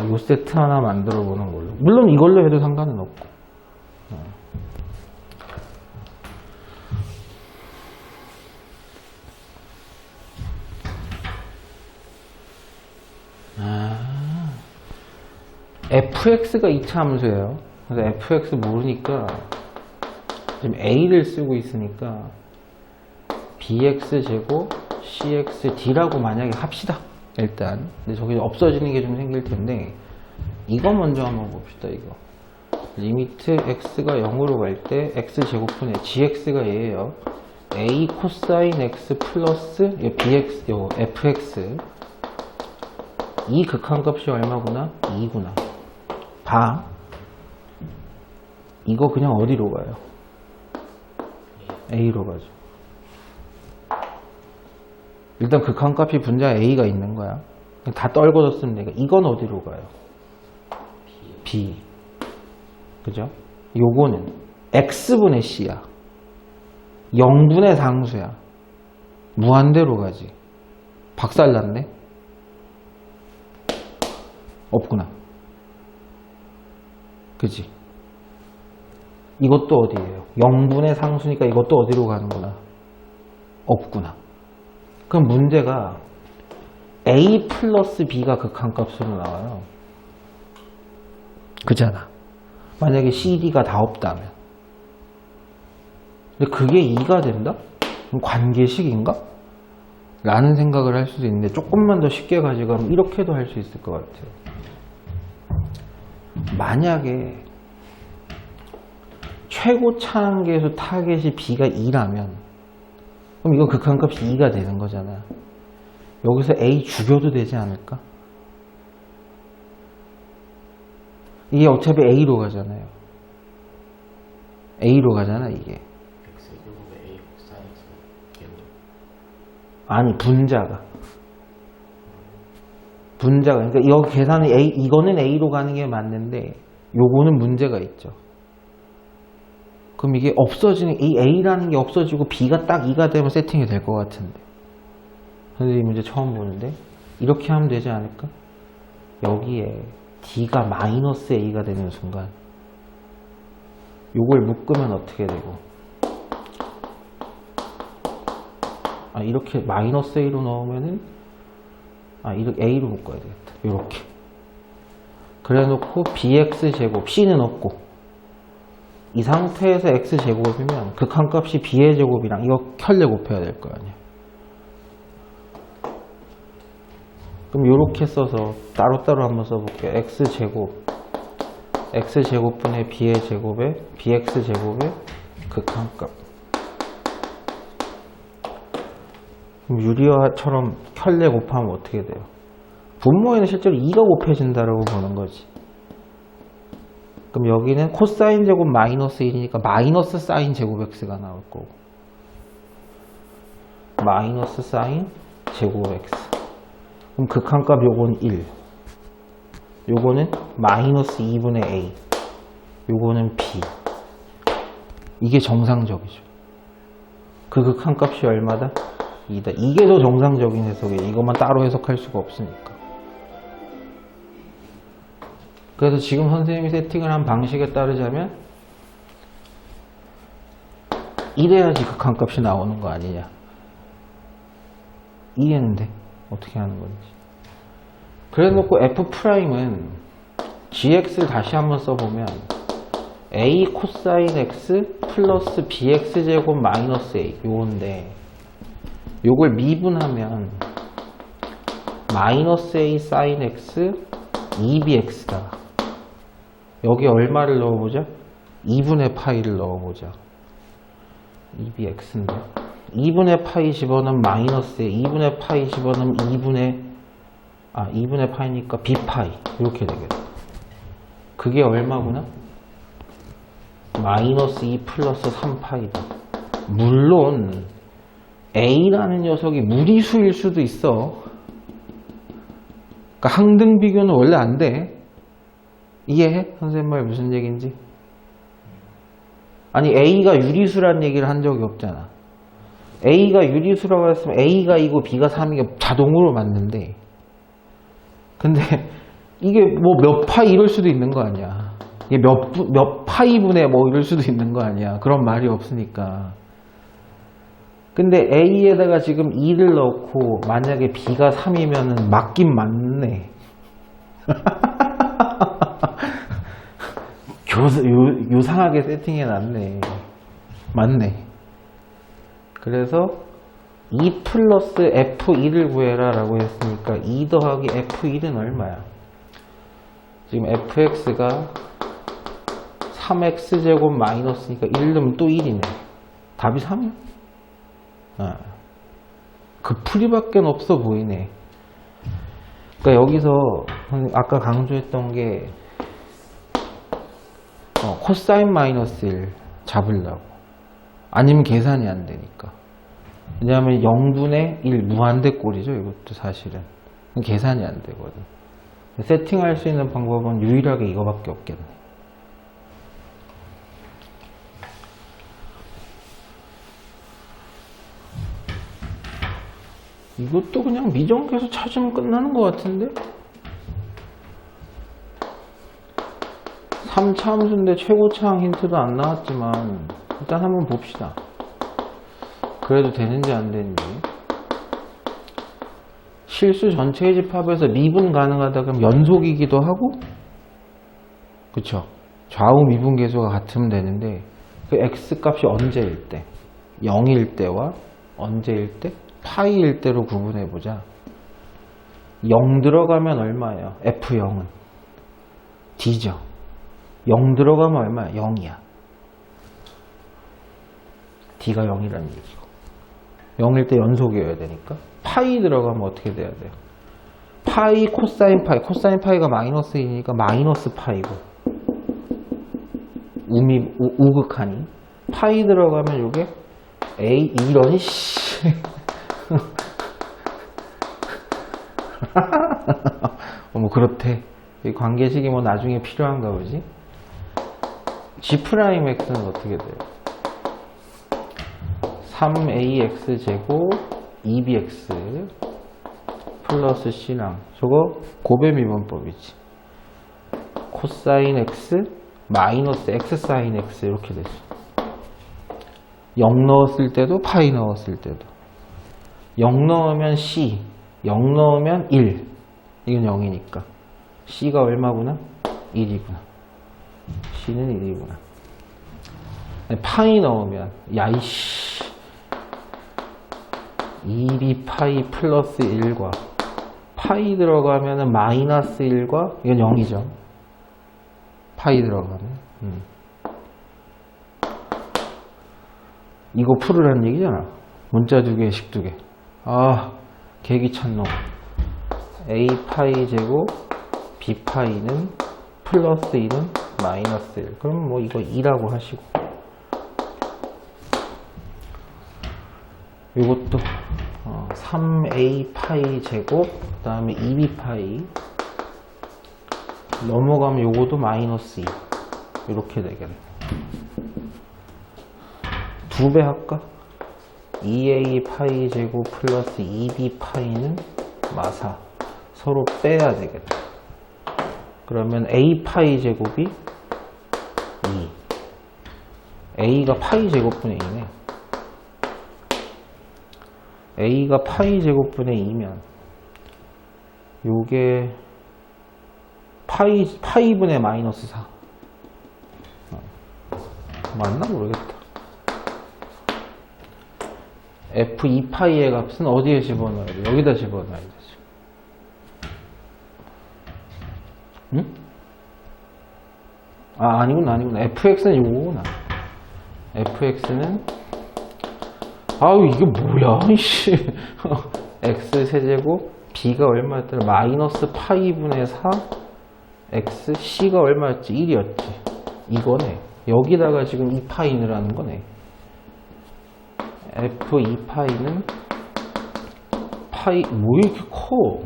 이 세트 하나 만들어 보는 걸로. 물론 이걸로 해도 상관은 없고. fx가 2차 함수예요. 그래서 fx 모르니까 지금 a를 쓰고 있으니까 bx 제곱 cx d라고 만약에 합시다. 일단 근데 저기 없어지는 게 좀 생길 텐데, 이거 먼저 한번 봅시다. 이거 리미트 x가 0으로 갈 때 x 제곱분의 gx가 얘예요. a 코사인 x 플러스 bx 요 fx, 이 극한값이 얼마구나? 2구나. 봐. 이거 그냥 어디로 가요? A로 가죠. 일단 극한값이 분자 A가 있는 거야. 다 떨궈서 쓰면 되니까 이건 어디로 가요? B. 그죠? 요거는 X분의 C야. 0분의 상수야. 무한대로 가지. 박살났네? 없구나. 그치? 이것도 어디예요? 0분의 상수니까 이것도 어디로 가는구나? 없구나. 그럼 문제가 A 플러스 B가 극한값으로 나와요. 그잖아. 만약에 CD가 다 없다면. 근데 그게 2가 된다? 그럼 관계식인가? 라는 생각을 할 수도 있는데, 조금만 더 쉽게 가져가면 이렇게도 할 수 있을 것 같아요. 만약에 최고 차항계수 타겟이 B가 2라면 그럼 이거 극한값이 2가 되는 거잖아. 여기서 A 죽여도 되지 않을까? 이게 어차피 A로 가잖아요. A로 가잖아 이게. X제곱에 A 코사인 제곱. 아니 분자가 그러니까 여기 계산은 A, 이거는 A로 가는 게 맞는데 요거는 문제가 있죠. 그럼 이게 없어지는 이 A라는 게 없어지고 B가 딱 2가 되면 세팅이 될 것 같은데 선생님 문제 처음 보는데 이렇게 하면 되지 않을까? 여기에 D가 마이너스 A가 되는 순간 요걸 묶으면 어떻게 되고 이렇게 마이너스 A로 넣으면은 이렇게 A로 묶어야 되겠다. 요렇게 그래 놓고 BX제곱 C는 없고 이 상태에서 X제곱이면 극한값이 B의 제곱이랑 이거 켤레 곱해야 될 거 아니야. 그럼 요렇게 써서 따로따로 한번 써볼게요. X제곱분의 B의 제곱에 BX제곱의 극한값. 그럼 유리화처럼 켤레 곱하면 어떻게 돼요? 분모에는 실제로 2가 곱해진다라고 보는 거지. 그럼 여기는 코사인 제곱 마이너스 1이니까 마이너스 사인 제곱 X가 나올 거고 마이너스 사인 제곱 X. 그럼 극한값 요건 1, 요거는 마이너스 2분의 A, 요거는 B. 이게 정상적이죠. 그 극한값이 얼마다? 2다. 이게 더 정상적인 해석이에요. 이것만 따로 해석할 수가 없으니까. 그래서 지금 선생님이 세팅을 한 방식에 따르자면 이래야지 극한값이 나오는 거 아니냐. 이해는데 어떻게 하는 건지. 그래 놓고 F'은 GX를 다시 한번 써보면 A 코사인 X 플러스 BX제곱 마이너스 A 요건데 요걸 미분하면 마이너스 A 사인 X 2BX다. 여기 얼마를 넣어보자? 2분의 파이를 넣어보자. 2BX인데 2분의 파이 집어넣으면 마이너스에 2분의 파이 집어넣으면 2분의 파이니까 B파이 이렇게 되겠다. 그게 얼마구나? 마이너스 2 플러스 3파이다. 물론 A라는 녀석이 무리수일 수도 있어. 그러니까 항등 비교는 원래 안 돼. 이해해? 선생님 말 무슨 얘기인지? 아니 A가 유리수란 얘기를 한 적이 없잖아. A가 유리수라고 했으면 A가 2고 B가 3이게 자동으로 맞는데 근데 이게 뭐 몇 파이 이럴 수도 있는 거 아니야. 이게 몇 파이분의 뭐 이럴 수도 있는 거 아니야. 그런 말이 없으니까. 근데 A에다가 지금 2를 넣고 만약에 B가 3이면은 맞긴 맞네. 요상하게 세팅해 놨네. 맞네. 그래서 2 플러스 F1을 구해라 라고 했으니까 2 더하기 F1은 얼마야? 지금 Fx가 3X제곱 마이너스니까 1 넣으면 또 1이네. 답이 3이야. 그 풀이밖에 없어 보이네. 그러니까 여기서 아까 강조했던 게 코사인 마이너스 1 잡으려고. 아니면 계산이 안 되니까. 왜냐하면 0분의 1 무한대 꼴이죠. 이것도 사실은. 계산이 안 되거든. 세팅할 수 있는 방법은 유일하게 이거밖에 없겠네. 이것도 그냥 미정계수 찾으면 끝나는 것 같은데? 3차 함수인데 최고차항 힌트도 안 나왔지만 일단 한번 봅시다. 그래도 되는지 안 되는지. 실수 전체의 집합에서 미분 가능하다 그럼 연속이기도 하고 그쵸? 좌우 미분 계수가 같으면 되는데 그 x값이 언제일 때? 0일 때와 언제일 때? 파이일 때로 구분해보자. 0 들어가면 얼마예요? F0은 D죠. 0 들어가면 얼마야? 0이야. D가 0이라는 얘기고. 0일 때 연속이어야 되니까. 파이 들어가면 어떻게 돼야 돼요? 파이 코사인 파이. 코사인 파이가 마이너스 2니까 마이너스 파이고. 우극하니. 파이 들어가면 이게 A 이런 씨. 뭐 그렇대. 이 관계식이 뭐 나중에 필요한가 보지. G'X는 어떻게 돼요? 3AX 제곱 2BX 플러스 C랑 저거 고배미분법이지. 코사인 X 마이너스 X 사인 X 이렇게 됐어. 0 넣었을 때도 파이 넣었을 때도 0 넣으면 C 0 넣으면 1 이건 0이니까 C가 얼마구나? 1이구나. C는 1이구나. 파이 넣으면 야이씨 2B 파이 플러스 1과 파이 들어가면 마이너스 1과 이건 0이죠. 파이 들어가면 이거 풀으라는 얘기잖아. 문자 2개씩 2개. 아 개귀찬 놈. A 파이 제곱 B 파이는 플러스 2는 마이너스 1. 그럼 뭐 이거 2라고 하시고 이것도 3A 파이 제곱 그 다음에 2B 파이 넘어가면 요거도 마이너스 2 이렇게 되겠네. 2배 할까? 2A 파이 제곱 플러스 2B 파이는 마사 서로 빼야 되겠다. 그러면 A 파이 제곱이 2 A가 파이 제곱분의 2네. A가 파이 제곱분의 2면 요게 파이분의 마이너스 4 맞나 모르겠다. F2파이의 값은 어디에 집어넣어야 돼? 여기다 집어넣어야 되지. 응? 아 아니구나. fx는 이거구나. fx는 아유 이게 뭐야 이씨. x 세제곱 b가 얼마였더라? 마이너스 파이분의 4 x c가 얼마였지? 1이었지. 이거네. 여기다가 지금 2파이 넣으라는 거네. f2파이는 파이 뭐 이렇게 커?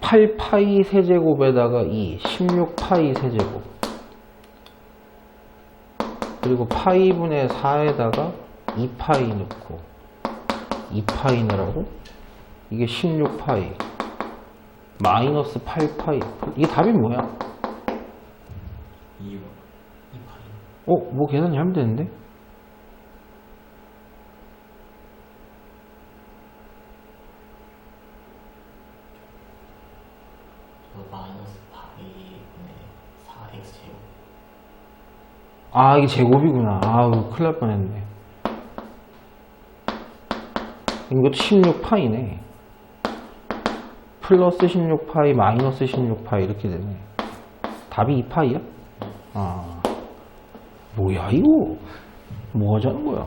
8파이 세제곱에다가 2 16파이 세제곱 그리고 파이분의 4에다가 2파이 넣고 2파이 넣으라고? 이게 16파이 마이너스 8파이 이게 답이 뭐야? 2파이 뭐 계산 잘못됐는데? 마이너스 파이분의 4x 제곱. 아 이게 제곱이구나. 아우 큰일 날 뻔했네. 이것도 16파이네. 플러스 16파이 마이너스 16파이 이렇게 되네. 답이 2파이야? 아 뭐야 이거 뭐 하자는 거야?